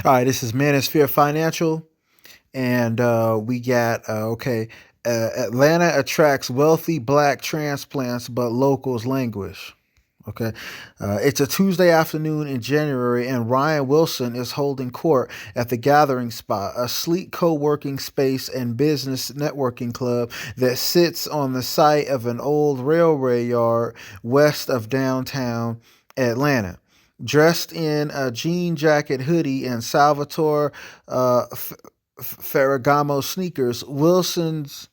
All right, this is Manosphere Financial, and we got Atlanta attracts wealthy black transplants, but locals languish. Okay, it's a Tuesday afternoon in January, and Ryan Wilson is holding court at the Gathering Spot, a sleek co-working space and business networking club that sits on the site of an old railway yard west of downtown Atlanta. Dressed in a jean jacket, hoodie, and Salvatore Ferragamo sneakers, Wilson's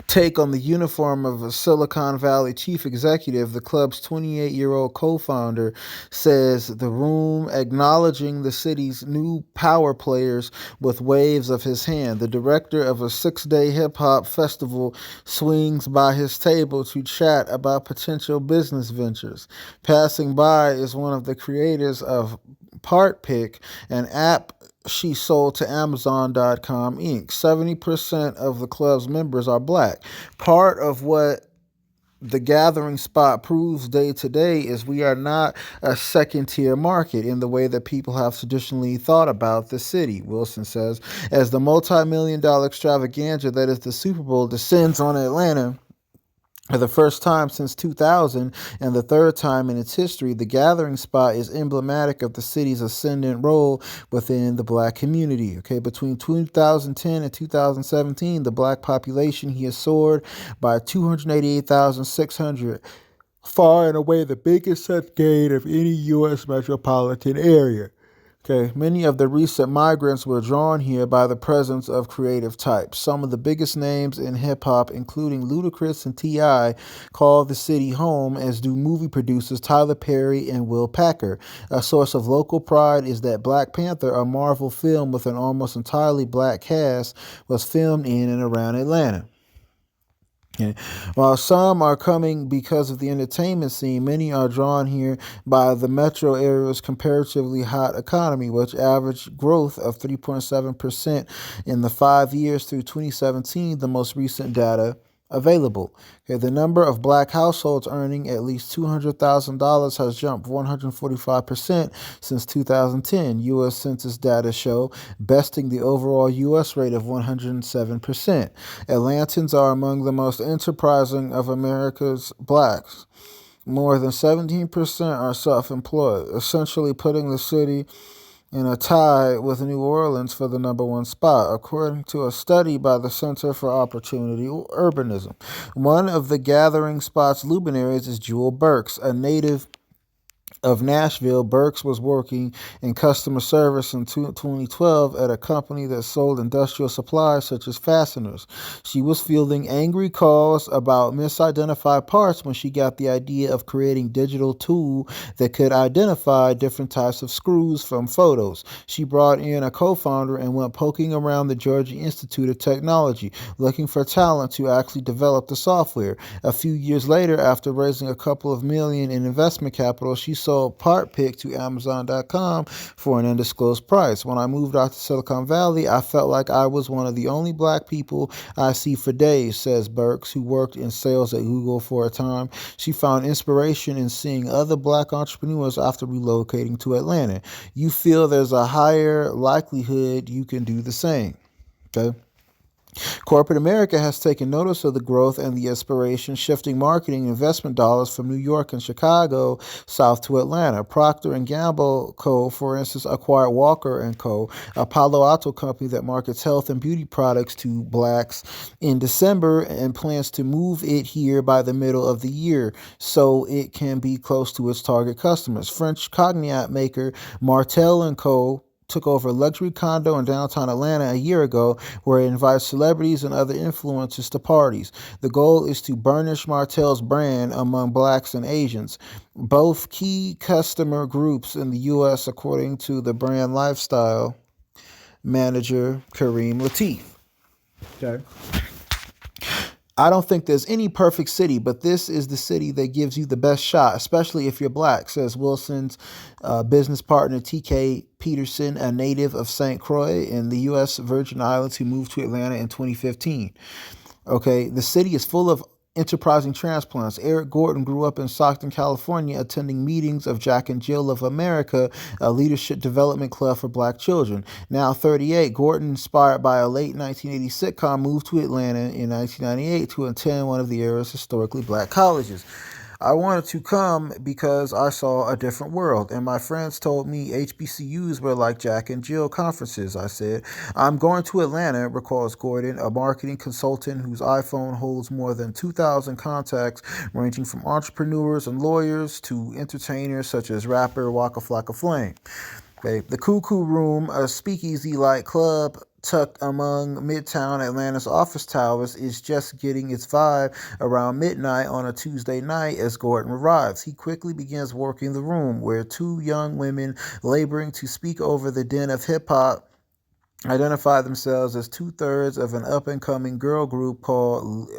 take on the uniform of a Silicon Valley chief executive, the club's 28-year-old co-founder says the room acknowledging the city's new power players with waves of his hand. The director of a six-day hip-hop festival swings by his table to chat about potential business ventures. Passing by is one of the creators of Part Pick, an app she sold to Amazon.com Inc. 70% of the club's members are black. Part of what the Gathering Spot proves day to day is we are not a second tier market in the way that people have traditionally thought about the city, Wilson says. As the multi-million dollar extravaganza that is the Super Bowl descends on Atlanta, for the first time since 2000 and the third time in its history, the Gathering Spot is emblematic of the city's ascendant role within the black community. Okay, between 2010 and 2017, the black population here soared by 288,600, far and away the biggest such gain of any U.S. metropolitan area. Okay, many of the recent migrants were drawn here by the presence of creative types. Some of the biggest names in hip hop, including Ludacris and T.I., call the city home, as do movie producers Tyler Perry and Will Packer. A source of local pride is that Black Panther, a Marvel film with an almost entirely black cast, was filmed in and around Atlanta. Okay. While some are coming because of the entertainment scene, many are drawn here by the metro area's comparatively hot economy, which averaged growth of 3.7% in the 5 years through 2017, the most recent data available. Okay, the number of black households earning at least $200,000 has jumped 145% since 2010, U.S. Census data show, besting the overall U.S. rate of 107%. Atlantans are among the most enterprising of America's blacks. More than 17% are self-employed, essentially putting the city in a tie with New Orleans for the number one spot, according to a study by the Center for Opportunity Urbanism. One of the Gathering Spot's luminaries is Jewel Burks, a native of Nashville. Burks was working in customer service in 2012 at a company that sold industrial supplies such as fasteners. She was fielding angry calls about misidentified parts when she got the idea of creating a digital tool that could identify different types of screws from photos. She brought in a co-founder and went poking around the Georgia Institute of Technology, looking for talent to actually develop the software. A few years later, after raising a couple of million in investment capital, she sold Part Pick to Amazon.com for an undisclosed price. When I moved out to Silicon Valley, I felt like I was one of the only black people I see for days, says Burks, who worked in sales at Google for a time. She found inspiration in seeing other black entrepreneurs after relocating to Atlanta. You feel there's a higher likelihood you can do the same. Okay. Corporate America has taken notice of the growth and the aspiration, shifting marketing investment dollars from New York and Chicago south to Atlanta. Procter & Gamble Co., for instance, acquired Walker & Co., a Palo Alto company that markets health and beauty products to blacks, in December and plans to move it here by the middle of the year so it can be close to its target customers. French cognac maker Martell & Co. took over a luxury condo in downtown Atlanta a year ago, where it invites celebrities and other influencers to parties. The goal is to burnish Martell's brand among blacks and Asians, both key customer groups in the U.S., according to the brand lifestyle manager Kareem Latif. Okay. I don't think there's any perfect city, but this is the city that gives you the best shot, especially if you're black, says Wilson's business partner T.K. Peterson, a native of St. Croix in the U.S. Virgin Islands who moved to Atlanta in 2015. Okay, the city is full of Enterprising transplants. Eric Gordon grew up in Stockton, California, attending meetings of Jack and Jill of America, a leadership development club for black children. Now 38, Gordon, inspired by a late 1980 sitcom, moved to Atlanta in 1998 to attend one of the area's historically black colleges. I wanted to come because I saw a different world, and my friends told me HBCUs were like Jack and Jill conferences. I said, I'm going to Atlanta, recalls Gordon, a marketing consultant whose iPhone holds more than 2,000 contacts, ranging from entrepreneurs and lawyers to entertainers such as rapper Waka Flocka Flame. Okay. The Cuckoo Room, a speakeasy-like club tucked among Midtown Atlanta's office towers, is just getting its vibe around midnight on a Tuesday night as Gordon arrives. He quickly begins working the room, where two young women laboring to speak over the din of hip-hop identify themselves as two-thirds of an up-and-coming girl group called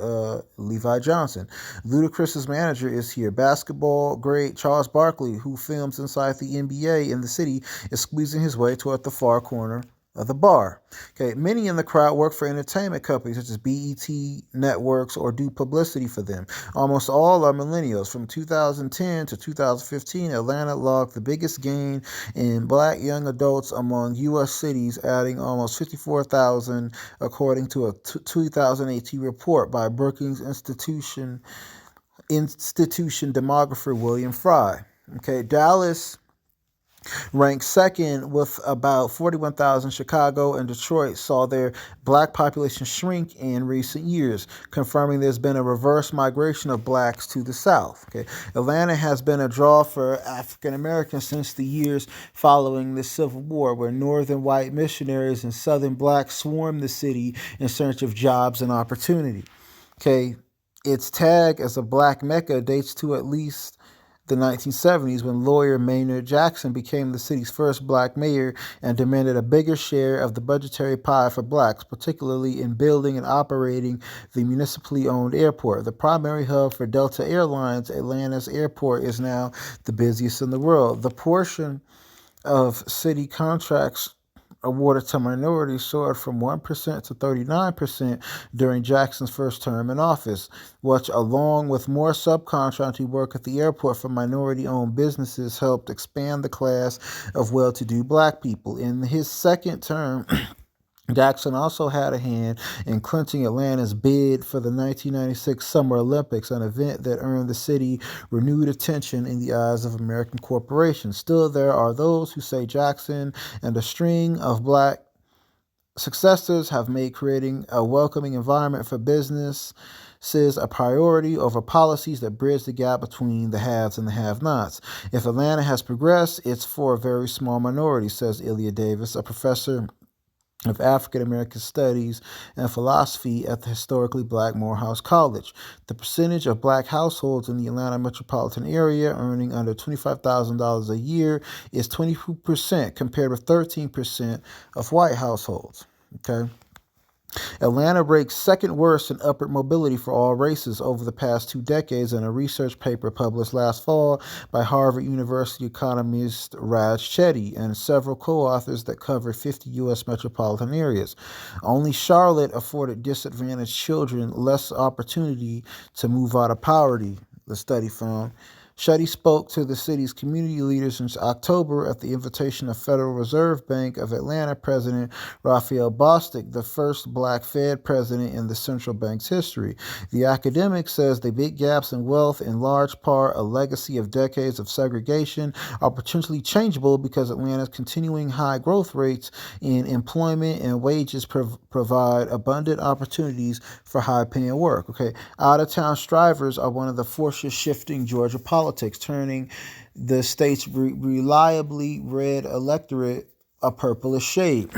Levi Johnson. Ludacris's manager is here. Basketball great Charles Barkley, who films inside the NBA in the city, is squeezing his way toward the far corner of the bar. Okay, many in the crowd work for entertainment companies such as BET Networks or do publicity for them. Almost all are millennials. From 2010 to 2015, Atlanta logged the biggest gain in black young adults among U.S. cities, adding almost 54,000, according to a 2018 report by Brookings Institution demographer William Fry. Okay, Dallas ranked second with about 41,000. Chicago and Detroit saw their black population shrink in recent years, confirming there's been a reverse migration of blacks to the South. Okay. Atlanta has been a draw for African Americans since the years following the Civil War, where northern white missionaries and southern blacks swarmed the city in search of jobs and opportunity. Okay. Its tag as a black mecca dates to at least the 1970s, when lawyer Maynard Jackson became the city's first black mayor and demanded a bigger share of the budgetary pie for blacks, particularly in building and operating the municipally owned airport. The primary hub for Delta Airlines, Atlanta's airport is now the busiest in the world. The portion of city contracts awarded to minorities soared from 1% to 39% during Jackson's first term in office, which, along with more subcontracting work at the airport for minority-owned businesses, helped expand the class of well-to-do black people. In his second term, Jackson also had a hand in clinching Atlanta's bid for the 1996 Summer Olympics, an event that earned the city renewed attention in the eyes of American corporations. Still, there are those who say Jackson and a string of black successors have made creating a welcoming environment for business a priority over policies that bridge the gap between the haves and the have-nots. If Atlanta has progressed, it's for a very small minority, says Ilya Davis, a professor of African American Studies and Philosophy at the historically black Morehouse College. The percentage of black households in the Atlanta metropolitan area earning under $25,000 a year is 22%, compared with 13% of white households. Okay. Atlanta ranks second worst in upward mobility for all races over the past 2 decades in a research paper published last fall by Harvard University economist Raj Chetty and several co-authors that covered 50 U.S. metropolitan areas. Only Charlotte afforded disadvantaged children less opportunity to move out of poverty, the study found. Shetty spoke to the city's community leaders in October at the invitation of Federal Reserve Bank of Atlanta President Raphael Bostic, the first black Fed president in the central bank's history. The academic says the big gaps in wealth, in large part a legacy of decades of segregation, are potentially changeable because Atlanta's continuing high growth rates in employment and wages provide abundant opportunities for high-paying work. Okay, out-of-town strivers are one of the forces shifting Georgia politics, turning the state's reliably red electorate a purplish shade.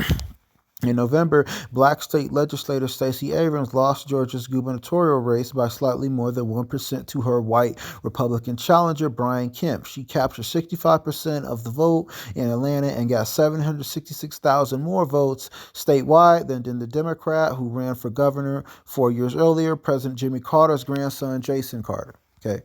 In November, black state legislator Stacey Abrams lost Georgia's gubernatorial race by slightly more than 1% to her white Republican challenger, Brian Kemp. She captured 65% of the vote in Atlanta and got 766,000 more votes statewide than the Democrat who ran for governor 4 years earlier, President Jimmy Carter's grandson, Jason Carter. Okay.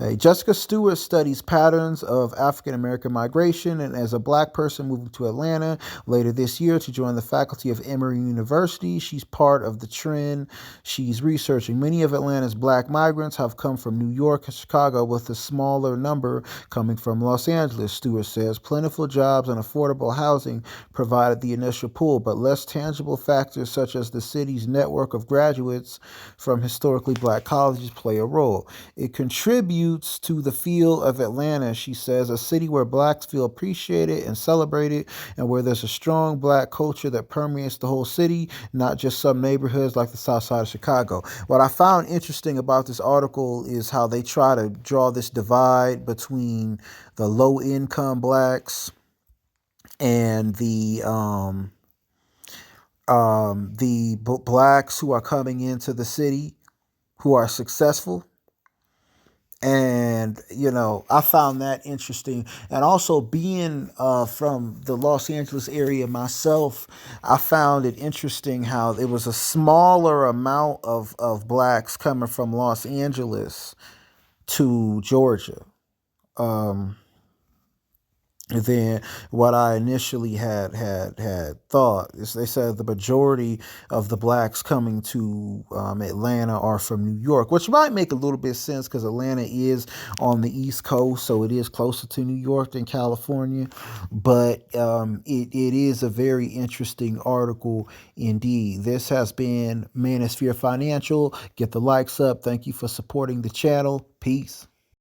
Hey, Jessica Stewart studies patterns of African American migration, and as a black person moving to Atlanta later this year to join the faculty of Emory University, she's part of the trend she's researching. Many of Atlanta's black migrants have come from New York and Chicago, with a smaller number coming from Los Angeles, Stewart says. Plentiful jobs and affordable housing provided the initial pull, but less tangible factors such as the city's network of graduates from historically black colleges play a role. It contributes to the feel of Atlanta, she says, a city where blacks feel appreciated and celebrated, and where there's a strong black culture that permeates the whole city, not just some neighborhoods like the south side of Chicago. What I found interesting about this article is how they try to draw this divide between the low income blacks and the blacks who are coming into the city who are successful. And I found that interesting. And also, being from the Los Angeles area myself, I found it interesting how it was a smaller amount of blacks coming from Los Angeles to Georgia. Um, than what I initially had thought. They said the majority of the blacks coming to Atlanta are from New York, which might make a little bit of sense because Atlanta is on the East Coast, so it is closer to New York than California. But it is a very interesting article indeed. This has been Manosphere Financial. Get the likes up. Thank you for supporting the channel. Peace.